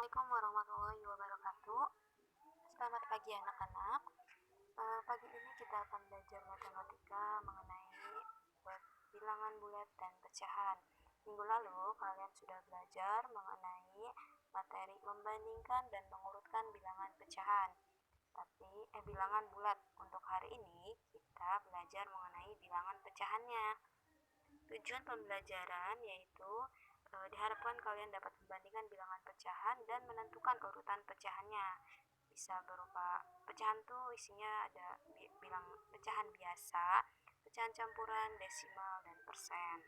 Assalamualaikum warahmatullahi wabarakatuh. Selamat pagi anak-anak. Pagi ini kita akan belajar matematika mengenai bilangan bulat dan pecahan. Minggu lalu kalian sudah belajar mengenai materi membandingkan dan mengurutkan bilangan pecahan. Bilangan bulat. Untuk hari ini kita belajar mengenai bilangan pecahannya. Tujuan pembelajaran yaitu diharapkan kalian dapat membandingkan bilangan pecahan dan menentukan urutan pecahannya. Bisa berupa pecahan tuh isinya ada bilang pecahan biasa, pecahan campuran, desimal, dan persen.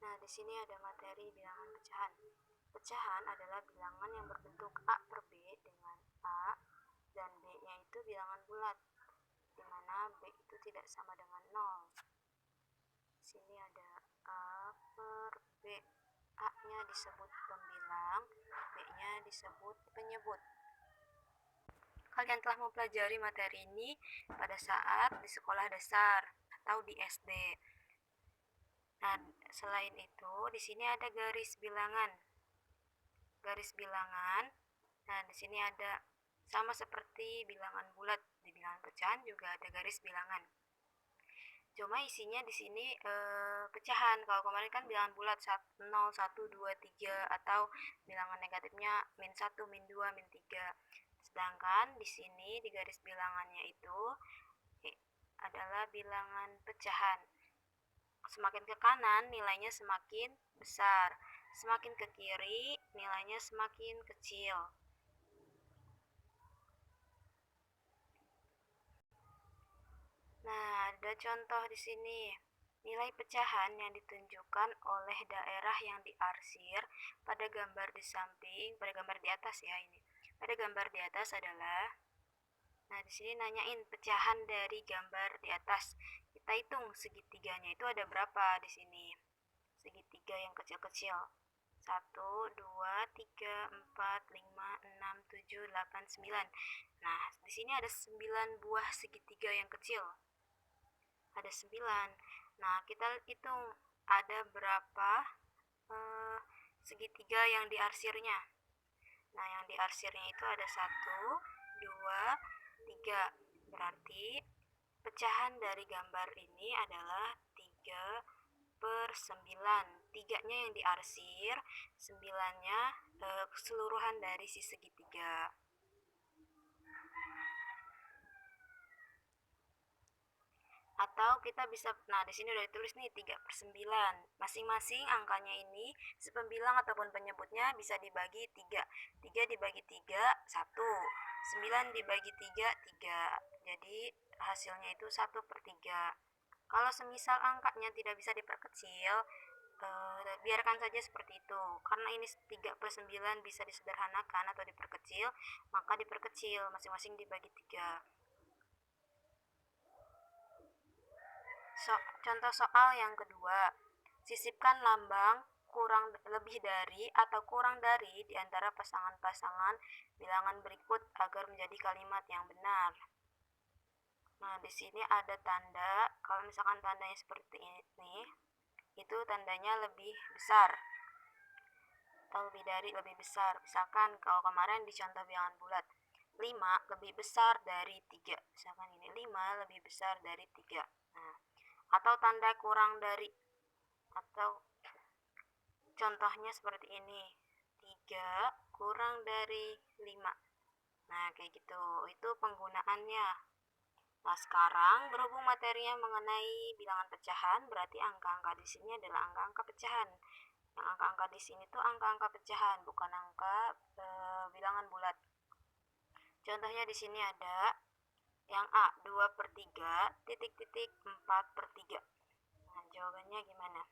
Nah, di sini ada materi bilangan pecahan. Pecahan adalah bilangan yang berbentuk A per B dengan A dan B-nya itu bilangan bulat, di mana B itu tidak sama dengan 0. Di sini ada A per B. A-nya disebut pembilang, B-nya disebut penyebut. Kalian telah mempelajari materi ini pada saat di sekolah dasar atau di SD. Nah, selain itu, di sini ada garis bilangan. Garis bilangan. Nah, di sini ada sama seperti bilangan bulat, di bilangan pecahan juga ada garis bilangan. Cuma isinya di sini pecahan. Kalau kemarin kan bilangan bulat 0, 1, 2, 3 atau bilangan negatifnya min 1, min 2, min 3. Sedangkan di sini di garis bilangannya itu adalah bilangan pecahan. Semakin ke kanan nilainya semakin besar, semakin ke kiri nilainya semakin kecil. Nah, ada contoh di sini. Nilai pecahan yang ditunjukkan oleh daerah yang diarsir pada gambar di samping, pada gambar di atas ya ini. Pada gambar di atas adalah, nah di sini nanyain pecahan dari gambar di atas. Kita hitung segitiganya itu ada berapa di sini. Segitiga yang kecil-kecil. 1, 2, 3, 4, 5, 6, 7, 8, 9. Nah, di sini ada 9 buah segitiga yang kecil. Ada 9. Nah, kita hitung ada berapa segitiga yang diarsirnya. Nah, yang diarsirnya itu ada 1, 2, 3. Berarti pecahan dari gambar ini adalah 3 per 9. 3-nya yang diarsir, 9-nya keseluruhan dari si segitiga. Atau kita bisa, nah di sini udah ditulis nih 3 per 9. Masing-masing angkanya ini, sepembilang ataupun penyebutnya bisa dibagi 3. 3 dibagi 3, 1. 9 dibagi 3, 3. Jadi hasilnya itu 1 per 3. Kalau semisal angkanya tidak bisa diperkecil, biarkan saja seperti itu. Karena ini 3 per 9 bisa disederhanakan atau diperkecil, maka diperkecil, masing-masing dibagi 3. Contoh soal yang kedua. Sisipkan lambang kurang lebih dari atau kurang dari di antara pasangan-pasangan bilangan berikut agar menjadi kalimat yang benar. Nah, di sini ada tanda. Kalau misalkan tandanya seperti ini, itu tandanya lebih besar atau lebih dari lebih besar. Misalkan kalau kemarin di contoh bilangan bulat, 5 lebih besar dari 3. Misalkan ini 5 lebih besar dari 3. Nah, atau tanda kurang dari, atau contohnya seperti ini, 3 kurang dari 5. Nah, kayak gitu. Itu penggunaannya. Nah, sekarang berhubung materinya mengenai bilangan pecahan, berarti angka-angka di sini adalah angka-angka pecahan. Yang angka-angka di sini tuh angka-angka pecahan, bukan angka bilangan bulat. Contohnya di sini ada yang A, 2 per 3, titik-titik 4 per 3. Nah, jawabannya gimana?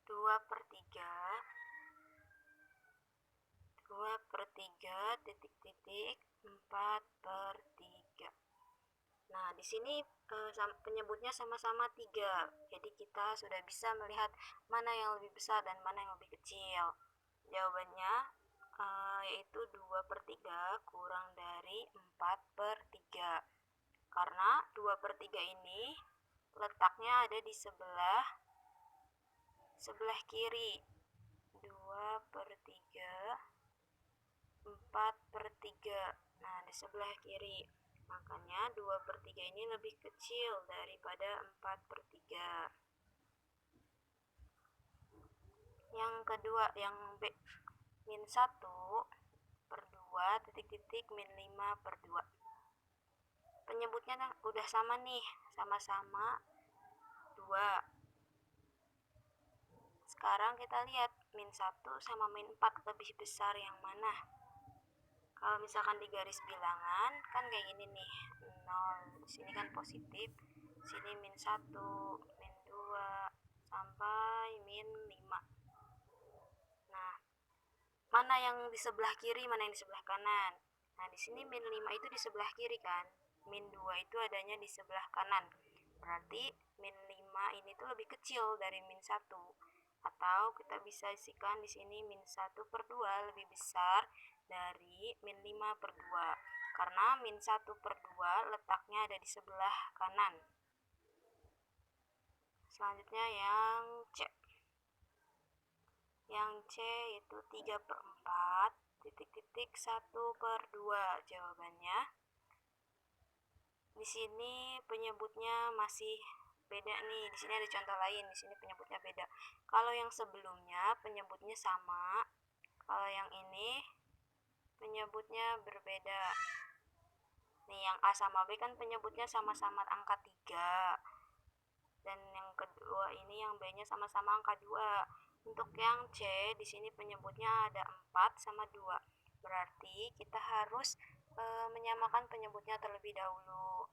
2 per 3, 2 per 3, titik-titik 4 per 3. Nah, di sini penyebutnya sama-sama 3. Jadi kita sudah bisa melihat mana yang lebih besar dan mana yang lebih kecil. Jawabannya yaitu 2 per 3 kurang dari 4 per 3. Karena 2 per 3 ini letaknya ada di sebelah kiri. 2/3, 4/3. Nah, di sebelah kiri. Makanya 2/3 ini lebih kecil daripada 4/3. Yang kedua, yang B, min 1/2 titik-titik min 5/2. Penyebutnya udah sama nih, sama-sama 2. Sekarang kita lihat min 1 sama min 4 lebih besar yang mana? Kalau misalkan di garis bilangan kan kayak gini nih, 0, di sini kan positif, sini min 1, min 2 sampai min 5. Nah, mana yang di sebelah kiri, mana yang di sebelah kanan? Nah, di sini min 5 itu di sebelah kiri kan, min 2 itu adanya di sebelah kanan. Berarti min 5 ini tuh lebih kecil dari min 1. Atau kita bisa isikan di sini min 1/2 lebih besar dari min 5/2. Karena min 1/2 letaknya ada di sebelah kanan. Selanjutnya yang C. Yang C itu 3/4 titik-titik 1/2 jawabannya. Di sini penyebutnya masih beda nih. Di sini ada contoh lain, di sini penyebutnya beda. Kalau yang sebelumnya penyebutnya sama, kalau yang ini penyebutnya berbeda. Nih, yang A sama B kan penyebutnya sama-sama angka 3. Dan yang kedua ini yang B-nya sama-sama angka 2. Untuk yang C di sini penyebutnya ada 4 sama 2. Berarti kita harus menyamakan penyebutnya terlebih dahulu.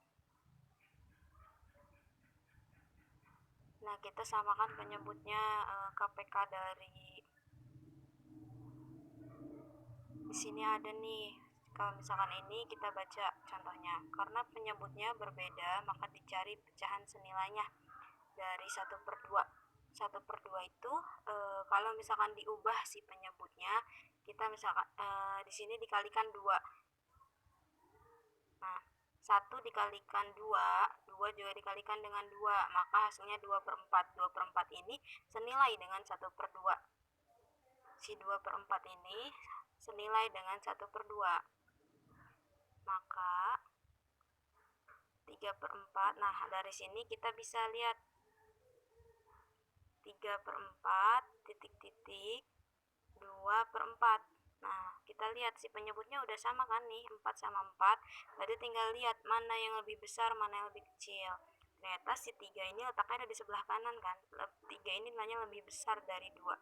Nah, kita samakan penyebutnya KPK dari di sini ada nih. Kalau misalkan ini kita baca contohnya. Karena penyebutnya berbeda, maka dicari pecahan senilainya dari 1/2. 1/2 itu kalau misalkan diubah si penyebutnya, kita misalkan di sini dikalikan 2. Nah, 1 dikalikan 2, 2 juga dikalikan dengan 2, maka hasilnya 2/4. 2/4 ini senilai dengan 1/2. Si 2/4 ini senilai dengan 1/2. Maka 3/4, nah dari sini kita bisa lihat 3/4 titik-titik 2/4. Nah, kita lihat si penyebutnya udah sama kan nih, 4 sama 4. Berarti tinggal lihat mana yang lebih besar, mana yang lebih kecil. Ternyata si 3 ini letaknya ada di sebelah kanan kan. 3 ini nilainya lebih besar dari 2.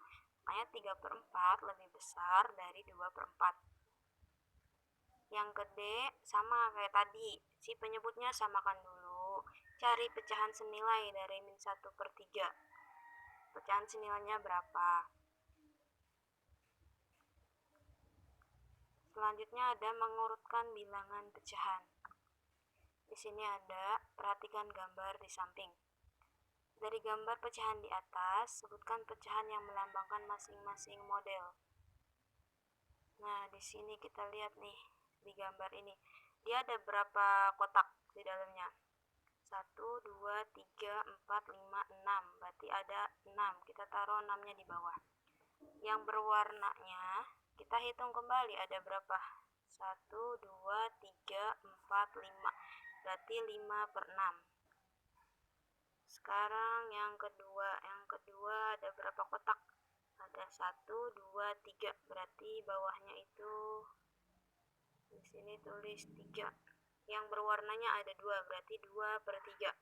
Makanya 3/4 lebih besar dari 2/4. Yang gede sama kayak tadi, si penyebutnya samakan dulu. Cari pecahan senilai dari min 1/3. Pecahan senilainya berapa? Selanjutnya ada mengurutkan bilangan pecahan. Di sini ada, perhatikan gambar di samping. Dari gambar pecahan di atas, sebutkan pecahan yang melambangkan masing-masing model. Nah, di sini kita lihat nih, di gambar ini. Dia ada berapa kotak di dalamnya? 1, 2, 3, 4, 5, 6. Berarti ada 6. Kita taruh 6-nya di bawah. Yang berwarnanya, kita hitung kembali ada berapa? 1, 2, 3, 4, 5. Berarti 5/6. Sekarang yang kedua ada berapa kotak? Ada 1, 2, 3. Berarti bawahnya itu di sini tulis 3. Yang berwarnanya ada 2, berarti 2/3.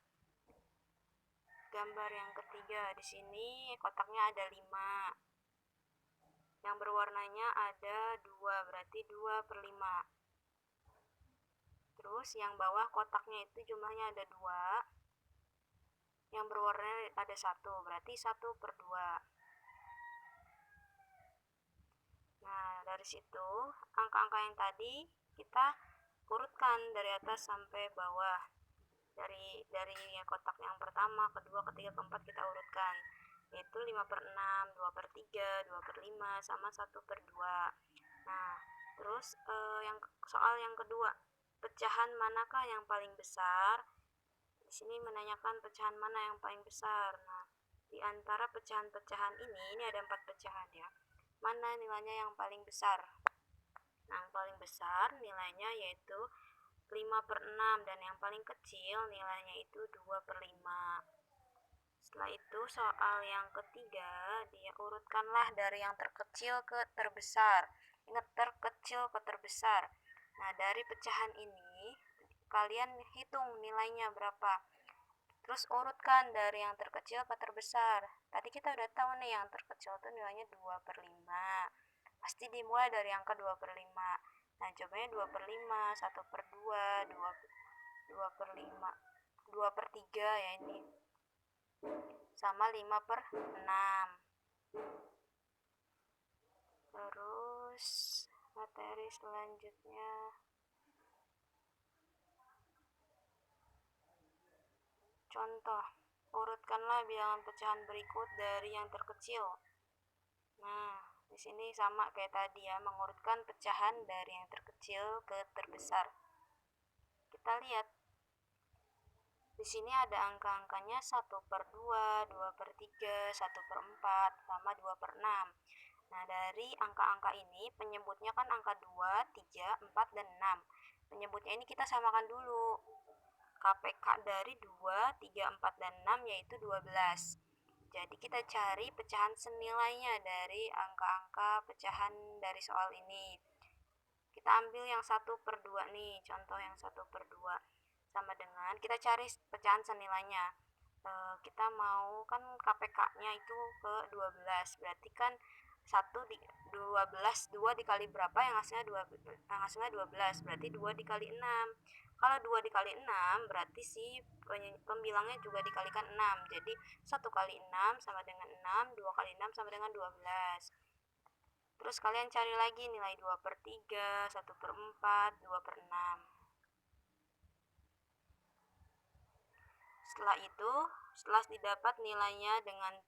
Gambar yang ketiga, di sini kotaknya ada 5. Yang berwarnanya ada 2, berarti 2/5. Terus yang bawah kotaknya itu jumlahnya ada 2. Yang berwarna ada 1, berarti 1/2. Nah, dari situ angka-angka yang tadi kita urutkan dari atas sampai bawah. Dari kotak yang pertama, kedua, ketiga, keempat kita urutkan. Yaitu 5/6, 2/3, 2/5, sama 1/2. Nah, terus soal yang kedua, pecahan manakah yang paling besar Di sini menanyakan pecahan mana yang paling besar. Nah, di antara pecahan-pecahan ini ada 4 pecahan ya. Mana nilainya yang paling besar? Nah, yang paling besar nilainya yaitu 5/6 dan yang paling kecil nilainya itu 2/5. Setelah itu soal yang ketiga, dia urutkanlah dari yang terkecil ke terbesar. Ingat, terkecil ke terbesar. Nah, dari pecahan ini kalian hitung nilainya berapa. Terus urutkan dari yang terkecil ke terbesar. Tadi kita udah tahu nih yang terkecil itu nilainya 2/5. Pasti dimulai dari angka 2/5. Nah, jawabannya 2/5, 1/2, 2/5, 2/3 ya ini. Sama 5/6. Terus materi selanjutnya, contoh, urutkanlah bilangan pecahan berikut dari yang terkecil. Nah, di sini sama kayak tadi ya, mengurutkan pecahan dari yang terkecil ke terbesar. Kita lihat. Di sini ada angka-angkanya 1/2, 2/3, 1/4, sama 2/6. Nah, dari angka-angka ini penyebutnya kan angka 2, 3, 4, dan 6. Penyebutnya ini kita samakan dulu. KPK dari 2, 3, 4, dan 6 yaitu 12. Jadi kita cari pecahan senilainya dari angka-angka pecahan dari soal ini. Kita ambil yang 1/2 nih, contoh yang 1/2. Sama dengan kita cari pecahan senilainya. Kita mau kan KPK-nya itu ke 12. Berarti kan 1 di 12, 2 dikali berapa yang hasilnya 12. Berarti 2 dikali 6. Kalau 2 dikali 6 berarti si pembilangnya juga dikalikan 6. Jadi 1 kali 6 sama dengan 6, 2 kali 6 sama dengan 12. Terus kalian cari lagi nilai 2/3, 1/4, 2/6. Setelah itu, setelah didapat nilainya dengan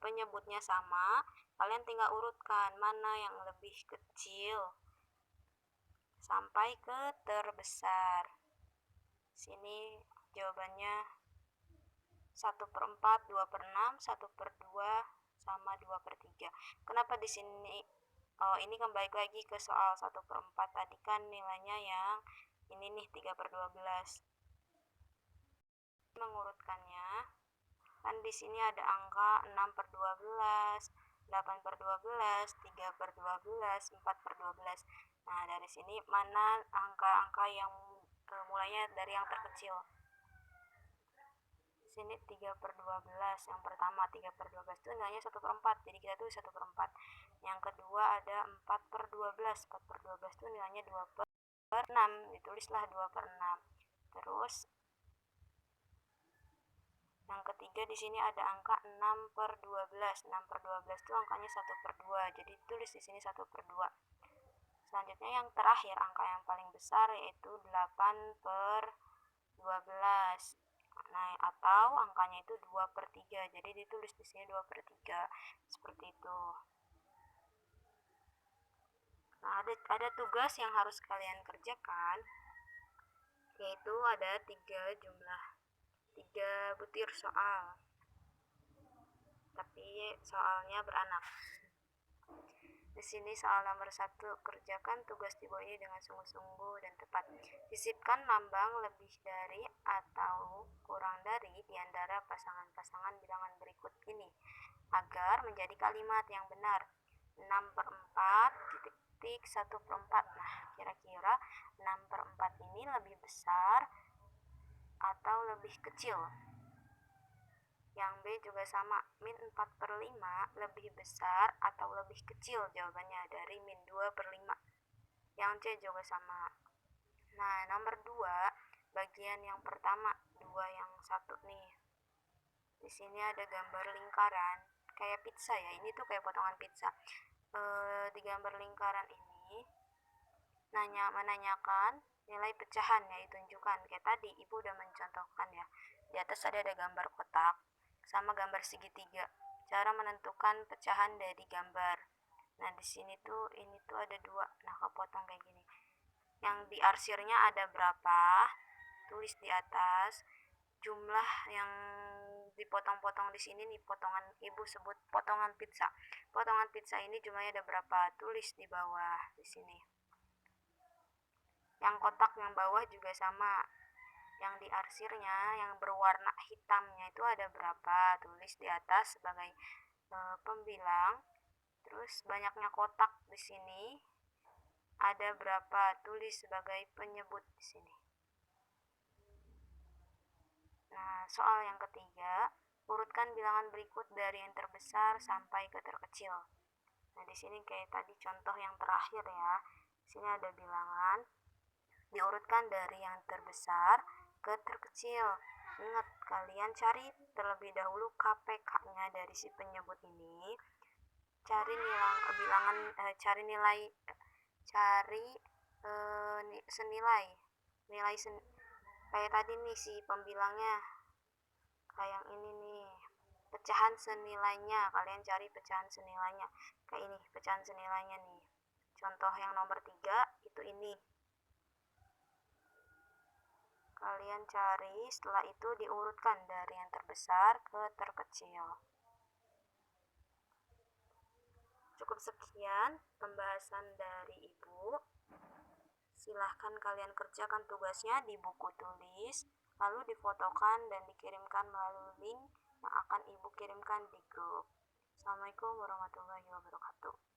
penyebutnya sama, kalian tinggal urutkan mana yang lebih kecil sampai ke terbesar. Sini jawabannya 1/4, 2/6, 1/2, sama 2/3. Kenapa di sini? Oh, ini kembali lagi ke soal 1/4. Tadi kan nilainya yang ini nih, 3/12. Mengurutkannya, kan di sini ada angka 6/12, 8/12, 3/12, 4/12. Nah, dari sini mana angka-angka yang mulainya dari yang terkecil? Di sini 3/12. Yang pertama 3/12 itu nilainya 1/4. Jadi kita tulis 1/4. Yang kedua ada 4/12. 4/12 itu nilainya 2/6. Ditulislah 2/6. Terus yang ketiga di sini ada angka 6/12. 6/12 itu angkanya 1/2. Jadi tulis di sini 1/2. Selanjutnya yang terakhir, angka yang paling besar yaitu 8/12. Nah, atau angkanya itu 2/3. Jadi ditulis di sini 2/3. Seperti itu. Nah, ada tugas yang harus kalian kerjakan, yaitu ada 3 butir soal, tapi soalnya beranak. Di sini soal nomor 1, kerjakan tugas di bawah ini dengan sungguh-sungguh dan tepat. Sisipkan lambang lebih dari atau kurang dari di antara pasangan-pasangan bilangan berikut ini agar menjadi kalimat yang benar. 6/4, titik 1/4. Nah, kira-kira 6/4 ini lebih besar atau lebih kecil? Yang B juga sama, min 4/5 lebih besar atau lebih kecil jawabannya dari min 2/5. Yang C juga sama. Nah, nomor 2, bagian yang pertama, 2 yang 1 nih. Di sini ada gambar lingkaran, kayak pizza ya, ini tuh kayak potongan pizza. Di gambar lingkaran ini menanyakan nilai pecahan, ya ditunjukkan. Kayak tadi, Ibu udah mencontohkan ya. Di atas ada gambar kotak sama gambar segitiga. Cara menentukan pecahan dari gambar. Nah, di sini tuh ini tuh ada 2. Nah, kepotong kayak gini. Yang di arsirnya ada berapa? Tulis di atas. jumlah yang dipotong-potong di sini nih, potongan ibu sebut potongan pizza. Potongan pizza ini jumlahnya ada berapa? Tulis di bawah di sini. Yang kotak yang bawah juga sama. Yang di arsirnya yang berwarna hitamnya itu ada berapa? Tulis di atas sebagai pembilang. Terus banyaknya kotak di sini ada berapa? Tulis sebagai penyebut di sini. Nah, soal yang ketiga, urutkan bilangan berikut dari yang terbesar sampai ke terkecil. Nah, di sini kayak tadi contoh yang terakhir ya. Di sini ada bilangan diurutkan dari yang terbesar ke terkecil. Ingat, kalian cari terlebih dahulu KPK-nya dari si penyebut ini. Cari senilai. Kayak tadi nih si pembilangnya. Kayak yang ini nih. Pecahan senilainya, kalian cari pecahan senilainya. Kayak ini, pecahan senilainya nih. Contoh yang nomor 3 itu ini. Kalian cari, setelah itu diurutkan dari yang terbesar ke terkecil. Cukup sekian pembahasan dari Ibu. Silahkan kalian kerjakan tugasnya di buku tulis, lalu difotokan dan dikirimkan melalui link yang akan Ibu kirimkan di grup. Assalamualaikum warahmatullahi wabarakatuh.